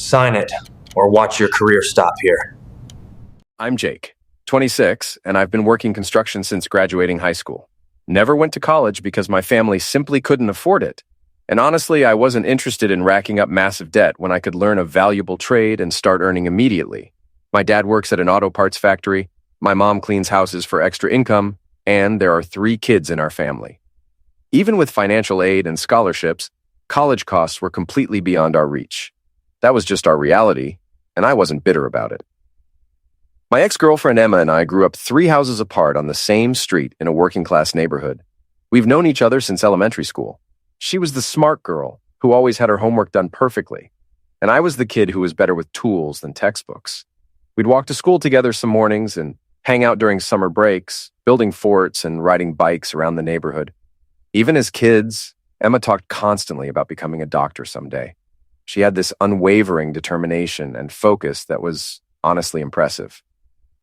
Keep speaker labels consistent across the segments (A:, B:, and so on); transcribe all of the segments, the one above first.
A: Sign it, or watch your career stop here.
B: I'm Jake, 26, and I've been working construction since graduating high school. Never went to college because my family simply couldn't afford it. And honestly, I wasn't interested in racking up massive debt when I could learn a valuable trade and start earning immediately. My dad works at an auto parts factory, my mom cleans houses for extra income, and there are 3 kids in our family. Even with financial aid and scholarships, college costs were completely beyond our reach. That was just our reality, and I wasn't bitter about it. My ex-girlfriend Emma and I grew up 3 houses apart on the same street in a working-class neighborhood. We've known each other since elementary school. She was the smart girl who always had her homework done perfectly, and I was the kid who was better with tools than textbooks. We'd walk to school together some mornings and hang out during summer breaks, building forts and riding bikes around the neighborhood. Even as kids, Emma talked constantly about becoming a doctor someday. She had this unwavering determination and focus that was honestly impressive.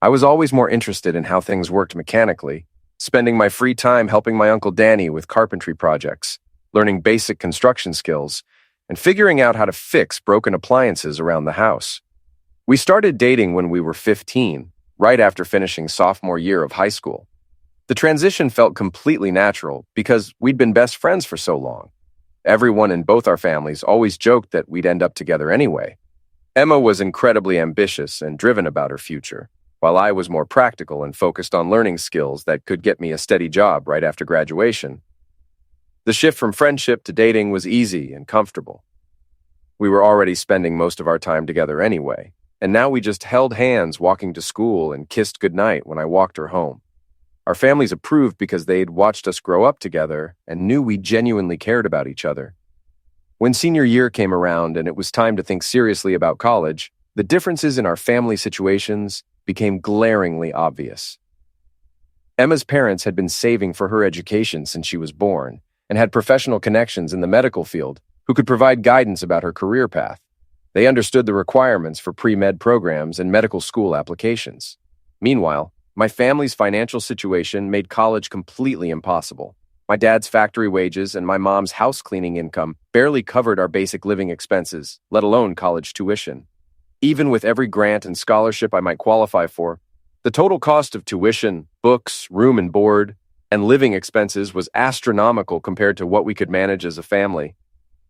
B: I was always more interested in how things worked mechanically, spending my free time helping my Uncle Danny with carpentry projects, learning basic construction skills, and figuring out how to fix broken appliances around the house. We started dating when we were 15, right after finishing sophomore year of high school. The transition felt completely natural because we'd been best friends for so long. Everyone in both our families always joked that we'd end up together anyway. Emma was incredibly ambitious and driven about her future, while I was more practical and focused on learning skills that could get me a steady job right after graduation. The shift from friendship to dating was easy and comfortable. We were already spending most of our time together anyway, and now we just held hands walking to school and kissed goodnight when I walked her home. Our families approved because they'd watched us grow up together and knew we genuinely cared about each other. When senior year came around and it was time to think seriously about college, the differences in our family situations became glaringly obvious. Emma's parents had been saving for her education since she was born and had professional connections in the medical field who could provide guidance about her career path. They understood the requirements for pre-med programs and medical school applications. Meanwhile, my family's financial situation made college completely impossible. My dad's factory wages and my mom's house cleaning income barely covered our basic living expenses, let alone college tuition. Even with every grant and scholarship I might qualify for, the total cost of tuition, books, room and board, and living expenses was astronomical compared to what we could manage as a family.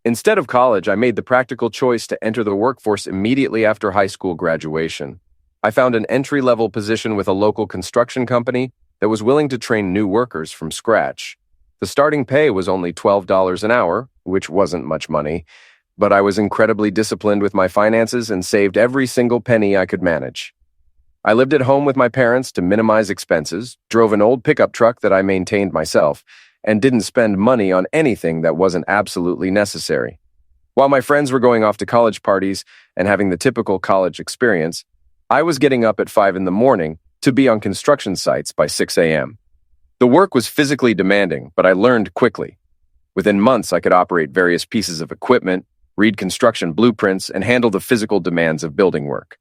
B: Instead of college, I made the practical choice to enter the workforce immediately after high school graduation. I found an entry-level position with a local construction company that was willing to train new workers from scratch. The starting pay was only $12 an hour, which wasn't much money, but I was incredibly disciplined with my finances and saved every single penny I could manage. I lived at home with my parents to minimize expenses, drove an old pickup truck that I maintained myself, and didn't spend money on anything that wasn't absolutely necessary. While my friends were going off to college parties and having the typical college experience, I was getting up at 5 in the morning to be on construction sites by 6 a.m. The work was physically demanding, but I learned quickly. Within months, I could operate various pieces of equipment, read construction blueprints, and handle the physical demands of building work.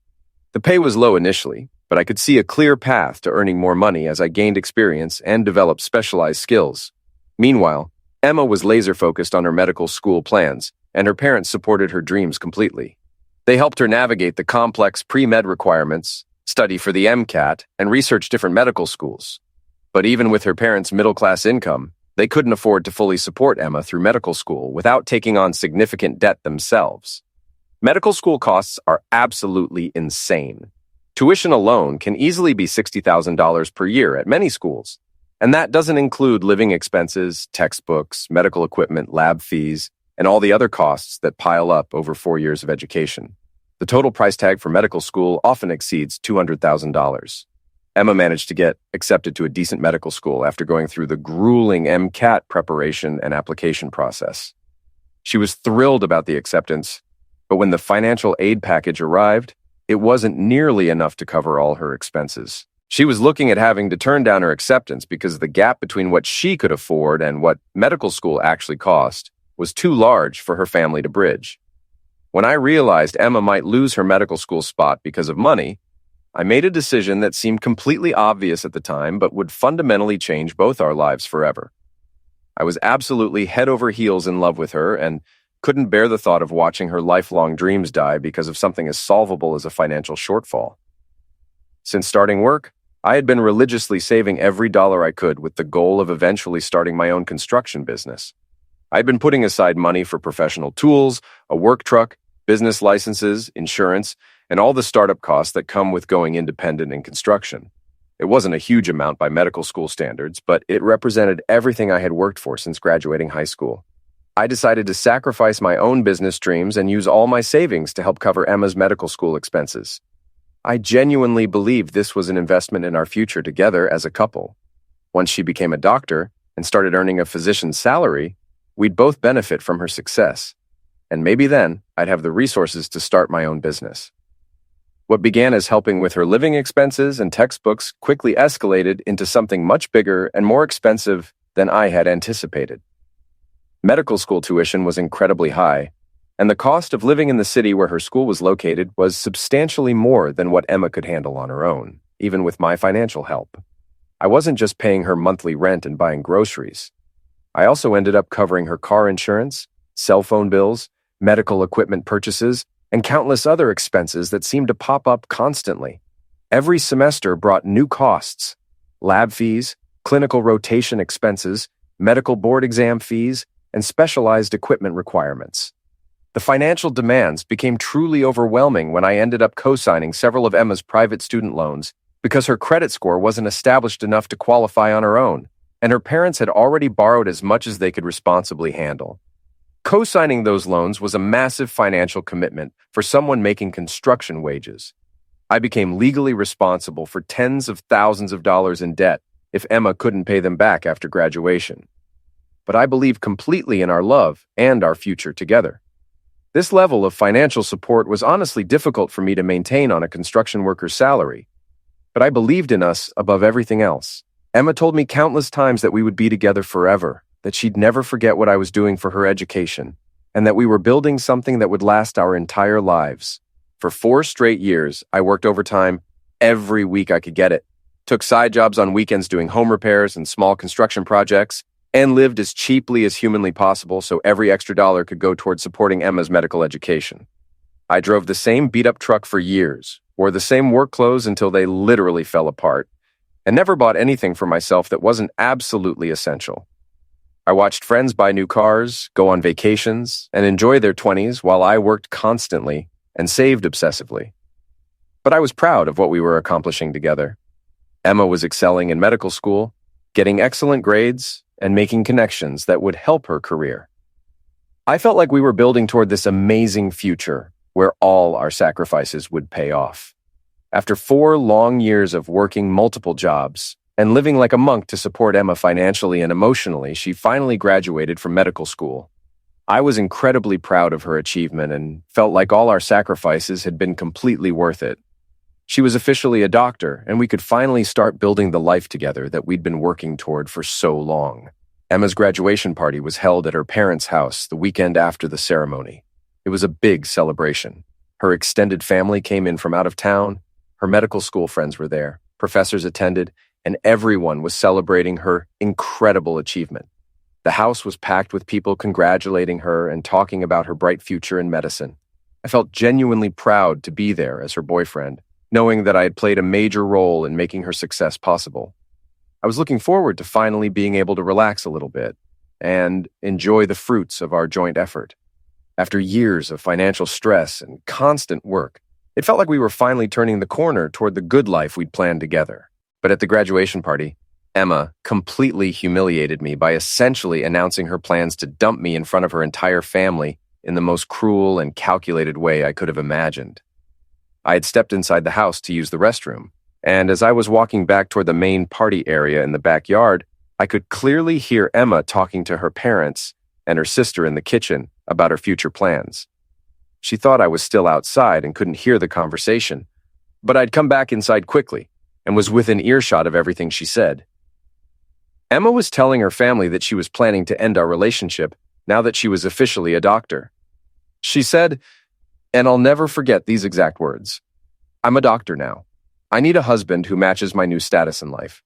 B: The pay was low initially, but I could see a clear path to earning more money as I gained experience and developed specialized skills. Meanwhile, Emma was laser-focused on her medical school plans, and her parents supported her dreams completely. They helped her navigate the complex pre-med requirements, study for the MCAT, and research different medical schools. But even with her parents' middle-class income, they couldn't afford to fully support Emma through medical school without taking on significant debt themselves. Medical school costs are absolutely insane. Tuition alone can easily be $60,000 per year at many schools, and that doesn't include living expenses, textbooks, medical equipment, lab fees, and all the other costs that pile up over 4 years of education. The total price tag for medical school often exceeds $200,000. Emma managed to get accepted to a decent medical school after going through the grueling MCAT preparation and application process. She was thrilled about the acceptance, but when the financial aid package arrived, it wasn't nearly enough to cover all her expenses. She was looking at having to turn down her acceptance because the gap between what she could afford and what medical school actually cost was too large for her family to bridge. When I realized Emma might lose her medical school spot because of money, I made a decision that seemed completely obvious at the time but would fundamentally change both our lives forever. I was absolutely head over heels in love with her, and couldn't bear the thought of watching her lifelong dreams die because of something as solvable as a financial shortfall. Since starting work, I had been religiously saving every dollar I could with the goal of eventually starting my own construction business. I'd been putting aside money for professional tools, a work truck, business licenses, insurance, and all the startup costs that come with going independent in construction. It wasn't a huge amount by medical school standards, but it represented everything I had worked for since graduating high school. I decided to sacrifice my own business dreams and use all my savings to help cover Emma's medical school expenses. I genuinely believed this was an investment in our future together as a couple. Once she became a doctor and started earning a physician's salary, we'd both benefit from her success. And maybe then I'd have the resources to start my own business. What began as helping with her living expenses and textbooks quickly escalated into something much bigger and more expensive than I had anticipated. Medical school tuition was incredibly high, and the cost of living in the city where her school was located was substantially more than what Emma could handle on her own, even with my financial help. I wasn't just paying her monthly rent and buying groceries. I also ended up covering her car insurance, cell phone bills, medical equipment purchases, and countless other expenses that seemed to pop up constantly. Every semester brought new costs: lab fees, clinical rotation expenses, medical board exam fees, and specialized equipment requirements. The financial demands became truly overwhelming when I ended up co-signing several of Emma's private student loans because her credit score wasn't established enough to qualify on her own, and her parents had already borrowed as much as they could responsibly handle. Co-signing those loans was a massive financial commitment for someone making construction wages. I became legally responsible for tens of thousands of dollars in debt if Emma couldn't pay them back after graduation. But I believed completely in our love and our future together. This level of financial support was honestly difficult for me to maintain on a construction worker's salary, but I believed in us above everything else. Emma told me countless times that we would be together forever, that she'd never forget what I was doing for her education, and that we were building something that would last our entire lives. For 4 straight years, I worked overtime every week I could get it, took side jobs on weekends doing home repairs and small construction projects, and lived as cheaply as humanly possible so every extra dollar could go towards supporting Emma's medical education. I drove the same beat-up truck for years, wore the same work clothes until they literally fell apart, and never bought anything for myself that wasn't absolutely essential. I watched friends buy new cars, go on vacations, and enjoy their 20s while I worked constantly and saved obsessively. But I was proud of what we were accomplishing together. Emma was excelling in medical school, getting excellent grades, and making connections that would help her career. I felt like we were building toward this amazing future where all our sacrifices would pay off. After 4 long years of working multiple jobs and living like a monk to support Emma financially and emotionally, she finally graduated from medical school. I was incredibly proud of her achievement and felt like all our sacrifices had been completely worth it. She was officially a doctor, and we could finally start building the life together that we'd been working toward for so long. Emma's graduation party was held at her parents' house the weekend after the ceremony. It was a big celebration. Her extended family came in from out of town, her medical school friends were there, professors attended, and everyone was celebrating her incredible achievement. The house was packed with people congratulating her and talking about her bright future in medicine. I felt genuinely proud to be there as her boyfriend, knowing that I had played a major role in making her success possible. I was looking forward to finally being able to relax a little bit and enjoy the fruits of our joint effort. After years of financial stress and constant work, it felt like we were finally turning the corner toward the good life we'd planned together. But at the graduation party, Emma completely humiliated me by essentially announcing her plans to dump me in front of her entire family in the most cruel and calculated way I could have imagined. I had stepped inside the house to use the restroom, and as I was walking back toward the main party area in the backyard, I could clearly hear Emma talking to her parents and her sister in the kitchen about her future plans. She thought I was still outside and couldn't hear the conversation, but I'd come back inside quickly and was within earshot of everything she said. Emma was telling her family that she was planning to end our relationship now that she was officially a doctor. She said, and I'll never forget these exact words, "I'm a doctor now. I need a husband who matches my new status in life.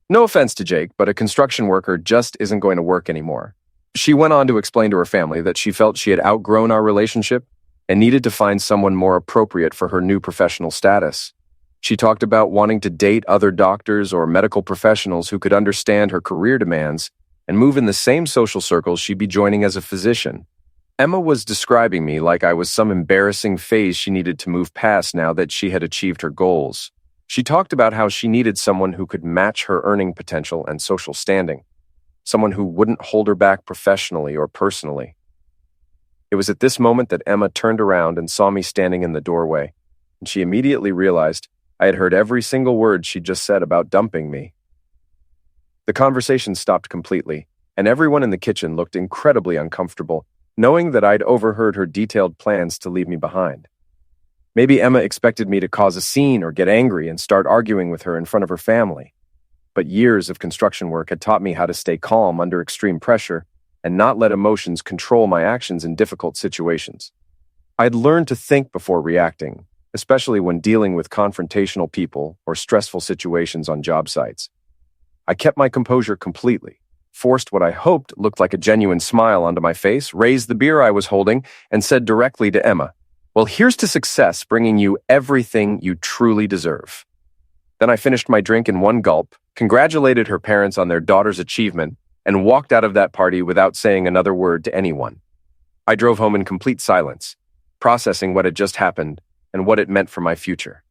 B: No offense to Jake, but a construction worker just isn't going to work anymore. She went on to explain to her family that she felt she had outgrown our relationship and needed to find someone more appropriate for her new professional status. She talked about wanting to date other doctors or medical professionals who could understand her career demands and move in the same social circles she'd be joining as a physician. Emma was describing me like I was some embarrassing phase she needed to move past now that she had achieved her goals. She talked about how she needed someone who could match her earning potential and social standing, someone who wouldn't hold her back professionally or personally. It was at this moment that Emma turned around and saw me standing in the doorway, and she immediately realized I had heard every single word she'd just said about dumping me. The conversation stopped completely, and everyone in the kitchen looked incredibly uncomfortable, knowing that I'd overheard her detailed plans to leave me behind. Maybe Emma expected me to cause a scene or get angry and start arguing with her in front of her family. But years of construction work had taught me how to stay calm under extreme pressure and not let emotions control my actions in difficult situations. I'd learned to think before reacting, especially when dealing with confrontational people or stressful situations on job sites. I kept my composure completely, forced what I hoped looked like a genuine smile onto my face, raised the beer I was holding, and said directly to Emma, "Well, here's to success bringing you everything you truly deserve." Then I finished my drink in one gulp, congratulated her parents on their daughter's achievement, and walked out of that party without saying another word to anyone. I drove home in complete silence, processing what had just happened and what it meant for my future.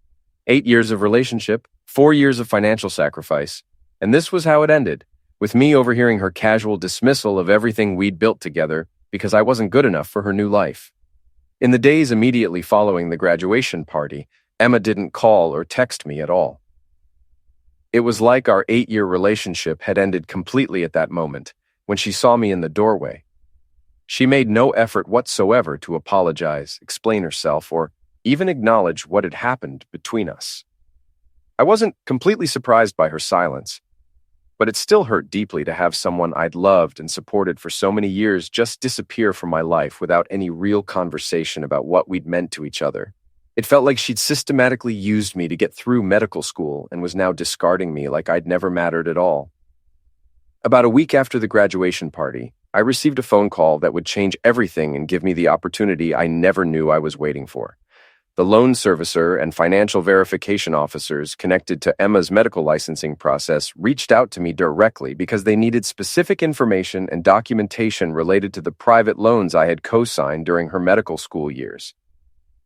B: 8 years of relationship, 4 years of financial sacrifice, and this was how it ended, with me overhearing her casual dismissal of everything we'd built together because I wasn't good enough for her new life. In the days immediately following the graduation party, Emma didn't call or text me at all. It was like our 8-year relationship had ended completely at that moment, when she saw me in the doorway. She made no effort whatsoever to apologize, explain herself, or even acknowledge what had happened between us. I wasn't completely surprised by her silence, but it still hurt deeply to have someone I'd loved and supported for so many years just disappear from my life without any real conversation about what we'd meant to each other. It felt like she'd systematically used me to get through medical school and was now discarding me like I'd never mattered at all. About a week after the graduation party, I received a phone call that would change everything and give me the opportunity I never knew I was waiting for. The loan servicer and financial verification officers connected to Emma's medical licensing process reached out to me directly because they needed specific information and documentation related to the private loans I had co-signed during her medical school years.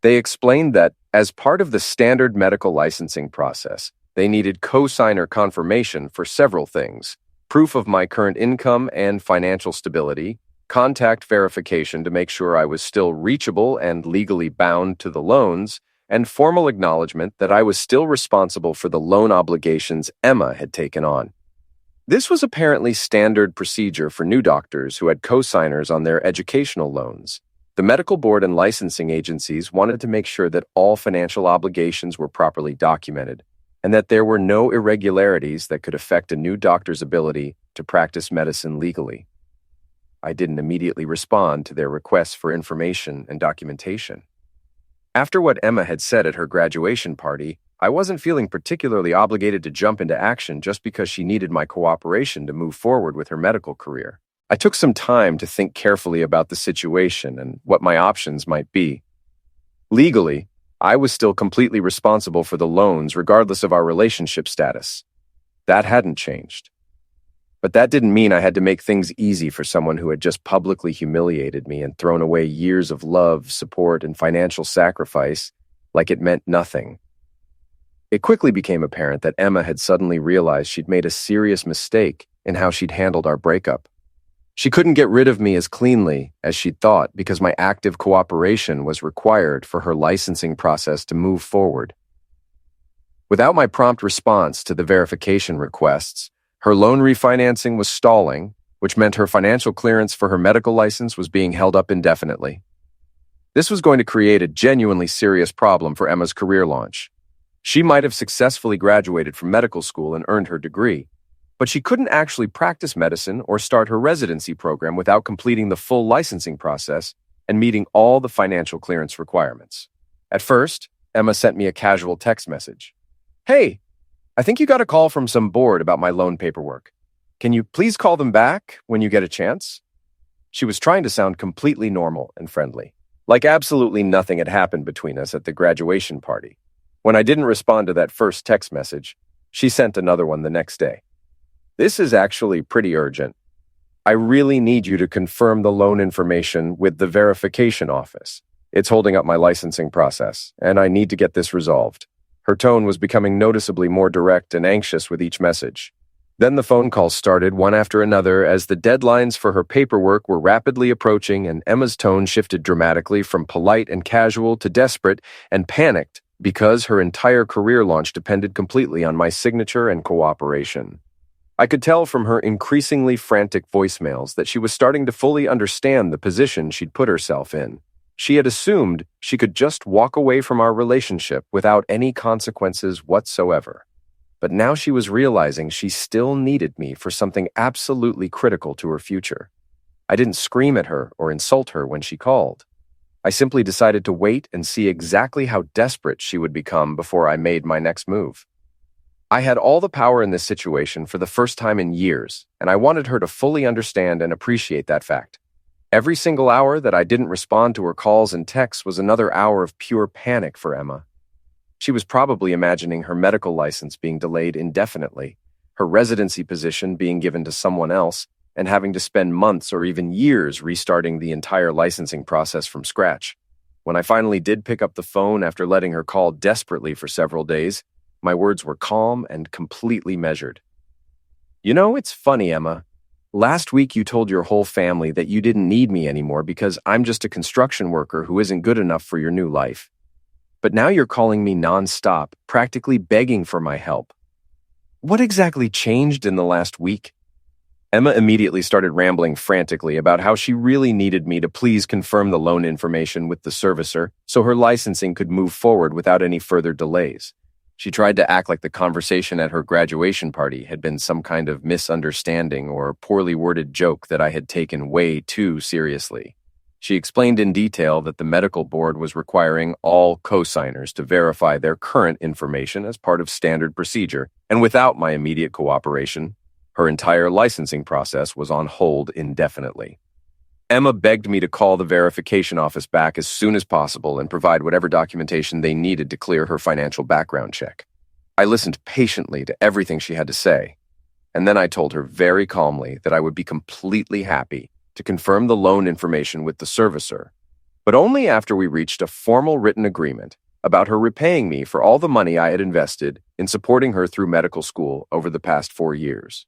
B: They explained that, as part of the standard medical licensing process, they needed co-signer confirmation for several things: proof of my current income and financial stability, contact verification to make sure I was still reachable and legally bound to the loans, and formal acknowledgement that I was still responsible for the loan obligations Emma had taken on. This was apparently standard procedure for new doctors who had co-signers on their educational loans. The medical board and licensing agencies wanted to make sure that all financial obligations were properly documented, and that there were no irregularities that could affect a new doctor's ability to practice medicine legally. I didn't immediately respond to their requests for information and documentation. After what Emma had said at her graduation party, I wasn't feeling particularly obligated to jump into action just because she needed my cooperation to move forward with her medical career. I took some time to think carefully about the situation and what my options might be. Legally, I was still completely responsible for the loans regardless of our relationship status. That hadn't changed. But that didn't mean I had to make things easy for someone who had just publicly humiliated me and thrown away years of love, support, and financial sacrifice like it meant nothing. It quickly became apparent that Emma had suddenly realized she'd made a serious mistake in how she'd handled our breakup. She couldn't get rid of me as cleanly as she'd thought because my active cooperation was required for her licensing process to move forward. Without my prompt response to the verification requests, her loan refinancing was stalling, which meant her financial clearance for her medical license was being held up indefinitely. This was going to create a genuinely serious problem for Emma's career launch. She might have successfully graduated from medical school and earned her degree, but she couldn't actually practice medicine or start her residency program without completing the full licensing process and meeting all the financial clearance requirements. At first, Emma sent me a casual text message. "Hey, I think you got a call from some board about my loan paperwork. Can you please call them back when you get a chance?" She was trying to sound completely normal and friendly, like absolutely nothing had happened between us at the graduation party. When I didn't respond to that first text message, she sent another one the next day. "This is actually pretty urgent. I really need you to confirm the loan information with the verification office. It's holding up my licensing process, and I need to get this resolved." Her tone was becoming noticeably more direct and anxious with each message. Then the phone calls started one after another as the deadlines for her paperwork were rapidly approaching, and Emma's tone shifted dramatically from polite and casual to desperate and panicked because her entire career launch depended completely on my signature and cooperation. I could tell from her increasingly frantic voicemails that she was starting to fully understand the position she'd put herself in. She had assumed she could just walk away from our relationship without any consequences whatsoever. But now she was realizing she still needed me for something absolutely critical to her future. I didn't scream at her or insult her when she called. I simply decided to wait and see exactly how desperate she would become before I made my next move. I had all the power in this situation for the first time in years, and I wanted her to fully understand and appreciate that fact. Every single hour that I didn't respond to her calls and texts was another hour of pure panic for Emma. She was probably imagining her medical license being delayed indefinitely, her residency position being given to someone else, and having to spend months or even years restarting the entire licensing process from scratch. When I finally did pick up the phone after letting her call desperately for several days, my words were calm and completely measured. "You know, it's funny, Emma. Last week you told your whole family that you didn't need me anymore because I'm just a construction worker who isn't good enough for your new life. But now you're calling me nonstop, practically begging for my help. What exactly changed in the last week?" Emma immediately started rambling frantically about how she really needed me to please confirm the loan information with the servicer so her licensing could move forward without any further delays. She tried to act like the conversation at her graduation party had been some kind of misunderstanding or poorly worded joke that I had taken way too seriously. She explained in detail that the medical board was requiring all co-signers to verify their current information as part of standard procedure, and without my immediate cooperation, her entire licensing process was on hold indefinitely. Emma begged me to call the verification office back as soon as possible and provide whatever documentation they needed to clear her financial background check. I listened patiently to everything she had to say, and then I told her very calmly that I would be completely happy to confirm the loan information with the servicer, but only after we reached a formal written agreement about her repaying me for all the money I had invested in supporting her through medical school over the past 4 years.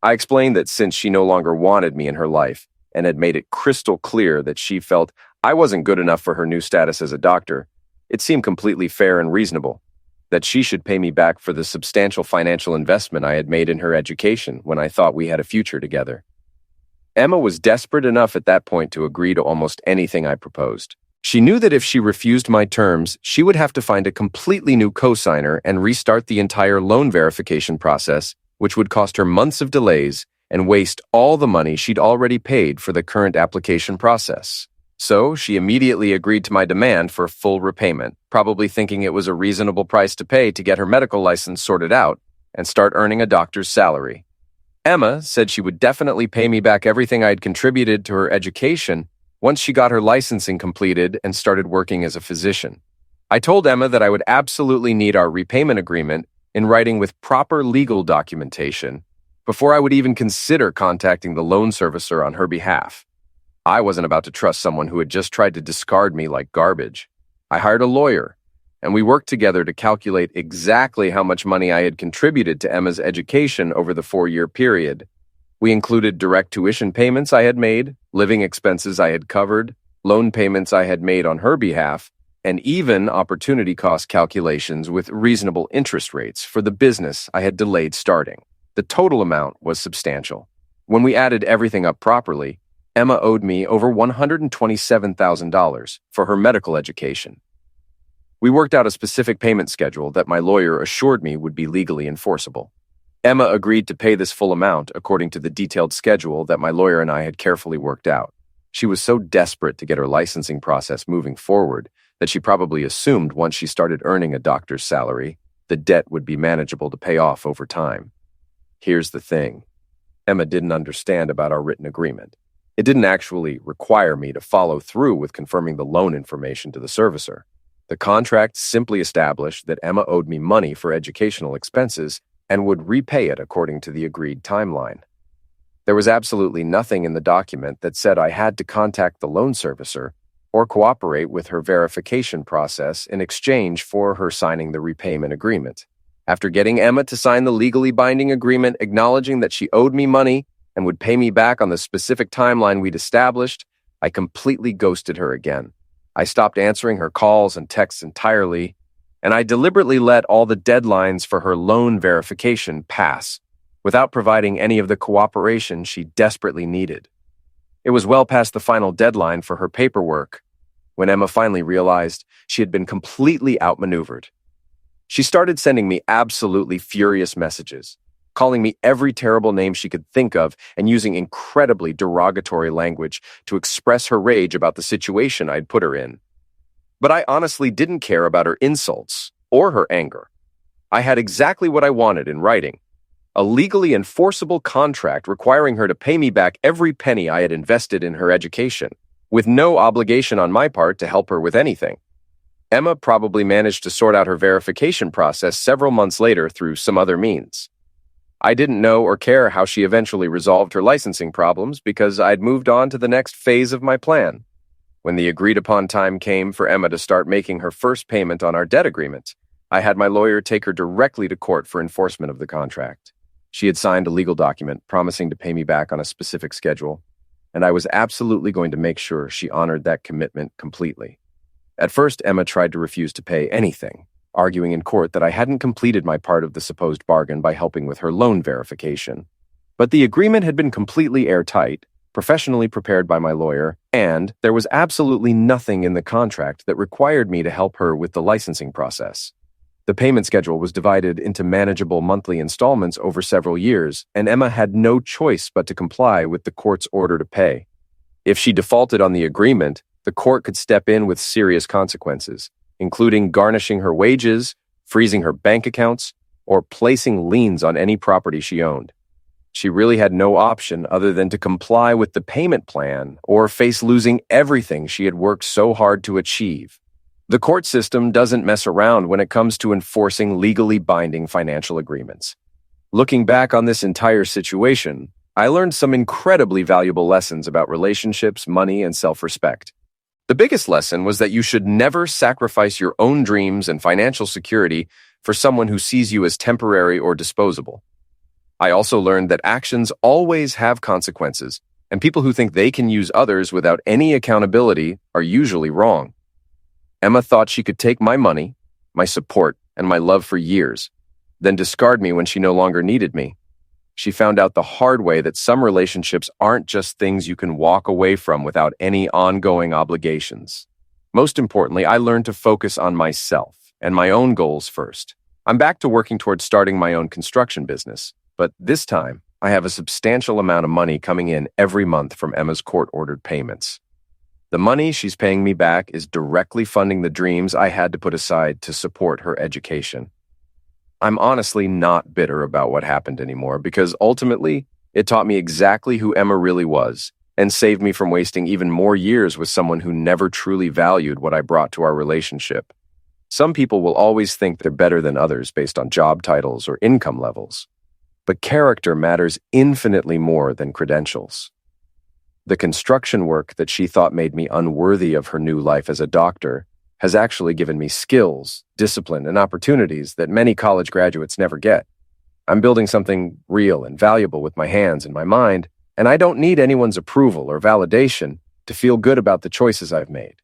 B: I explained that since she no longer wanted me in her life and had made it crystal clear that she felt I wasn't good enough for her new status as a doctor, it seemed completely fair and reasonable that she should pay me back for the substantial financial investment I had made in her education when I thought we had a future together. Emma was desperate enough at that point to agree to almost anything I proposed. She knew that if she refused my terms, she would have to find a completely new co-signer and restart the entire loan verification process, which would cost her months of delays and waste all the money she'd already paid for the current application process. So she immediately agreed to my demand for full repayment, probably thinking it was a reasonable price to pay to get her medical license sorted out and start earning a doctor's salary. Emma said she would definitely pay me back everything I had contributed to her education once she got her licensing completed and started working as a physician. I told Emma that I would absolutely need our repayment agreement in writing with proper legal documentation before I would even consider contacting the loan servicer on her behalf. I wasn't about to trust someone who had just tried to discard me like garbage. I hired a lawyer, and we worked together to calculate exactly how much money I had contributed to Emma's education over the 4-year period. We included direct tuition payments I had made, living expenses I had covered, loan payments I had made on her behalf, and even opportunity cost calculations with reasonable interest rates for the business I had delayed starting. The total amount was substantial. When we added everything up properly, Emma owed me over $127,000 for her medical education. We worked out a specific payment schedule that my lawyer assured me would be legally enforceable. Emma agreed to pay this full amount according to the detailed schedule that my lawyer and I had carefully worked out. She was so desperate to get her licensing process moving forward that she probably assumed once she started earning a doctor's salary, the debt would be manageable to pay off over time. Here's the thing. Emma didn't understand about our written agreement. It didn't actually require me to follow through with confirming the loan information to the servicer. The contract simply established that Emma owed me money for educational expenses and would repay it according to the agreed timeline. There was absolutely nothing in the document that said I had to contact the loan servicer or cooperate with her verification process in exchange for her signing the repayment agreement. After getting Emma to sign the legally binding agreement acknowledging that she owed me money and would pay me back on the specific timeline we'd established, I completely ghosted her again. I stopped answering her calls and texts entirely, and I deliberately let all the deadlines for her loan verification pass, without providing any of the cooperation she desperately needed. It was well past the final deadline for her paperwork when Emma finally realized she had been completely outmaneuvered. She started sending me absolutely furious messages, calling me every terrible name she could think of and using incredibly derogatory language to express her rage about the situation I'd put her in. But I honestly didn't care about her insults or her anger. I had exactly what I wanted in writing: a legally enforceable contract requiring her to pay me back every penny I had invested in her education, with no obligation on my part to help her with anything. Emma probably managed to sort out her verification process several months later through some other means. I didn't know or care how she eventually resolved her licensing problems because I'd moved on to the next phase of my plan. When the agreed-upon time came for Emma to start making her first payment on our debt agreement, I had my lawyer take her directly to court for enforcement of the contract. She had signed a legal document promising to pay me back on a specific schedule, and I was absolutely going to make sure she honored that commitment completely. At first, Emma tried to refuse to pay anything, arguing in court that I hadn't completed my part of the supposed bargain by helping with her loan verification. But the agreement had been completely airtight, professionally prepared by my lawyer, and there was absolutely nothing in the contract that required me to help her with the licensing process. The payment schedule was divided into manageable monthly installments over several years, and Emma had no choice but to comply with the court's order to pay. If she defaulted on the agreement, the court could step in with serious consequences, including garnishing her wages, freezing her bank accounts, or placing liens on any property she owned. She really had no option other than to comply with the payment plan or face losing everything she had worked so hard to achieve. The court system doesn't mess around when it comes to enforcing legally binding financial agreements. Looking back on this entire situation, I learned some incredibly valuable lessons about relationships, money, and self-respect. The biggest lesson was that you should never sacrifice your own dreams and financial security for someone who sees you as temporary or disposable. I also learned that actions always have consequences, and people who think they can use others without any accountability are usually wrong. Emma thought she could take my money, my support, and my love for years, then discard me when she no longer needed me. She found out the hard way that some relationships aren't just things you can walk away from without any ongoing obligations. Most importantly, I learned to focus on myself and my own goals first. I'm back to working towards starting my own construction business, but this time, I have a substantial amount of money coming in every month from Emma's court-ordered payments. The money she's paying me back is directly funding the dreams I had to put aside to support her education. I'm honestly not bitter about what happened anymore because ultimately, it taught me exactly who Emma really was and saved me from wasting even more years with someone who never truly valued what I brought to our relationship. Some people will always think they're better than others based on job titles or income levels, but character matters infinitely more than credentials. The construction work that she thought made me unworthy of her new life as a doctor has actually given me skills, discipline, and opportunities that many college graduates never get. I'm building something real and valuable with my hands and my mind, and I don't need anyone's approval or validation to feel good about the choices I've made.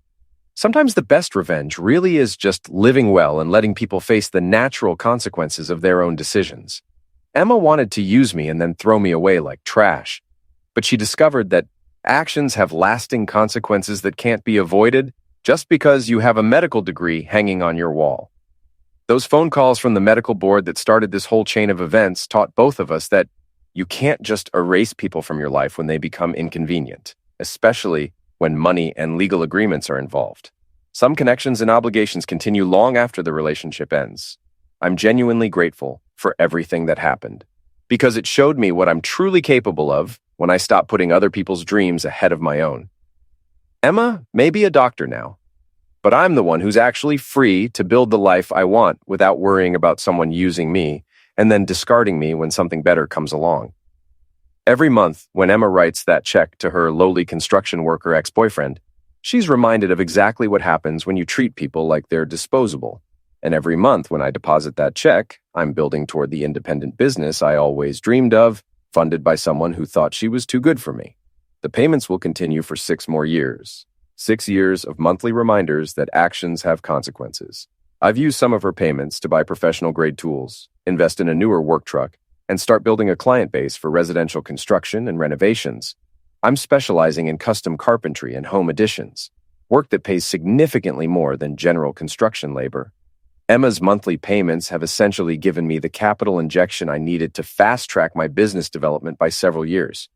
B: Sometimes the best revenge really is just living well and letting people face the natural consequences of their own decisions. Emma wanted to use me and then throw me away like trash, but she discovered that actions have lasting consequences that can't be avoided just because you have a medical degree hanging on your wall. Those phone calls from the medical board that started this whole chain of events taught both of us that you can't just erase people from your life when they become inconvenient, especially when money and legal agreements are involved. Some connections and obligations continue long after the relationship ends. I'm genuinely grateful for everything that happened, because it showed me what I'm truly capable of when I stopped putting other people's dreams ahead of my own. Emma may be a doctor now, but I'm the one who's actually free to build the life I want without worrying about someone using me and then discarding me when something better comes along. Every month, when Emma writes that check to her lowly construction worker ex-boyfriend, she's reminded of exactly what happens when you treat people like they're disposable. And every month when I deposit that check, I'm building toward the independent business I always dreamed of, funded by someone who thought she was too good for me. The payments will continue for 6 more years. 6 years of monthly reminders that actions have consequences. I've used some of her payments to buy professional-grade tools, invest in a newer work truck, and start building a client base for residential construction and renovations. I'm specializing in custom carpentry and home additions, work that pays significantly more than general construction labor. Emma's monthly payments have essentially given me the capital injection I needed to fast-track my business development by several years.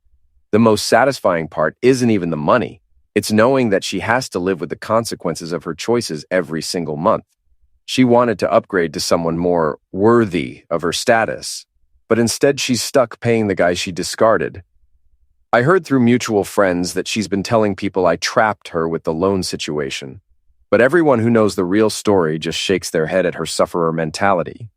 B: The most satisfying part isn't even the money. It's knowing that she has to live with the consequences of her choices every single month. She wanted to upgrade to someone more worthy of her status, but instead she's stuck paying the guy she discarded. I heard through mutual friends that she's been telling people I trapped her with the loan situation. But everyone who knows the real story just shakes their head at her sufferer mentality.